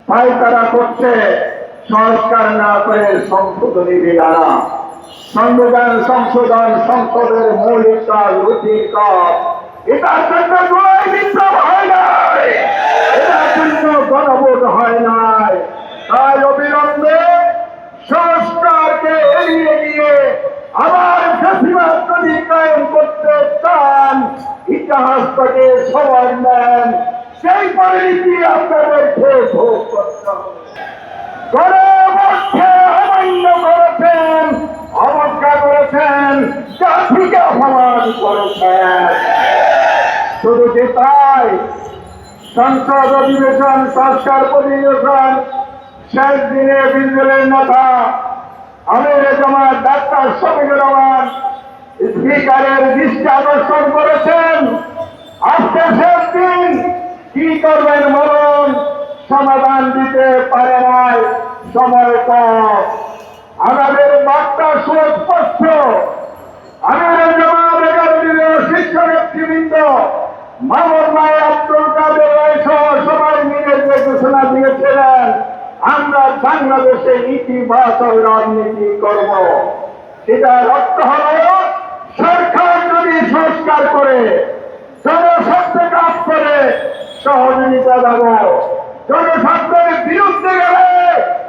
পায়তারা করছে সংস্কার না করে সংশোধনী বিল আনা। সংবিধান সংশোধন সংসদের মৌলিক কাজ, রুটির কাজ। এটার জন্য জুলাই বিপ্লব হয় নাই, এটার জন্য গণভোট হয় নাই। তাই অবিলম্বে সংস্কারকে এড়িয়ে গিয়ে আবার ফ্যাসিবাদ যদি কায়েম করতে চান, ইতিহাস থেকে সবাই নেন, সেই পরিণতি আপনাদেরকে ভোগ করতে হবে। গণভোটকে অমান্য করেছেন, অবজ্ঞা করেছেন, জাতিকে অপমান করেছেন। শুধু যে তাই, সংসদ অধিবেশন, সংস্কার অধিবেশন শেষ দিনে বিদ্রোহের নেতা আমির জামাত ডাক্তার শফিকুর রহমান স্পিকারের দৃষ্টি আকর্ষণ করেছেন। আজকে শেষ দিন, কি করবেন বলুন? সমাধান দিতে পারে নাই, সময় কম। আমাদের বার্তা সুস্পষ্ট। আমির জামাত 11 দিনের শীর্ষ নেতৃবৃন্দ মামুন ভাই, আব্দুল কাদের সহ সবাই মিলে যে ঘোষণা দিয়েছিলেন, আমরা বাংলাদেশে ইতিবাচক রাজনীতি করব, সেটার অর্থ হল সরকার যদি সংস্কার করে, জনস্বার্থে কাজ করে, সহযোগিতা দেব। জনস্বার্থের বিরুদ্ধে গেলে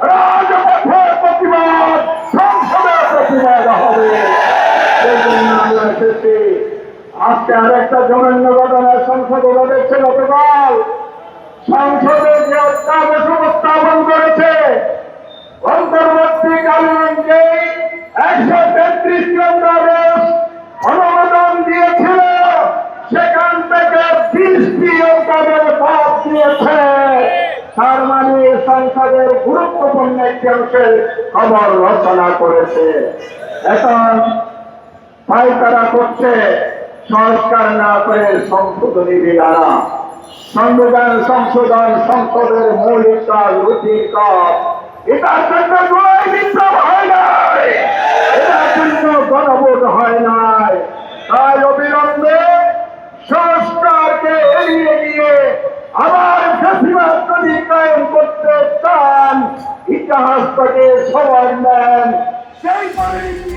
রাজপথে প্রতিবাদ, সংসদে প্রতিবাদ হবে। সেই জন্য আমরা এসেছি। আজকে আরেকটা জঘন্য ঘটনা সংসদে ঘটেছে। গতকাল সংসদে যে অত্যাদেশ উপস্থাপন করেছে, অন্তর্বর্তীকালীন যে 133 কেন্দ্রাদেশ অনুমোদন দিয়েছিল, সেখান থেকে 20টি অধ্যাদেশ বাদ দিয়েছে। তার মানে সংসদের গুরুত্বপূর্ণ একটি অংশের খবর রচনা করেছে। এখন পায়তারা করছে সংস্কার না করে সংশোধনী বিল আনা। সংবিধান সংশোধন সংসদের মৌলিক কাজ, রুটির কাজ। এটার জন্য জুলাই বিপ্লব হয় নাই, এটার জন্য গণভোট হয় নাই। তাই অবিলম্বে সংস্কারকে এড়িয়ে গিয়ে আবার ফ্যাসিবাদ যদি কায়েম করতে চান, ইতিহাস থেকে সবাই নেন, সেই পরিণতি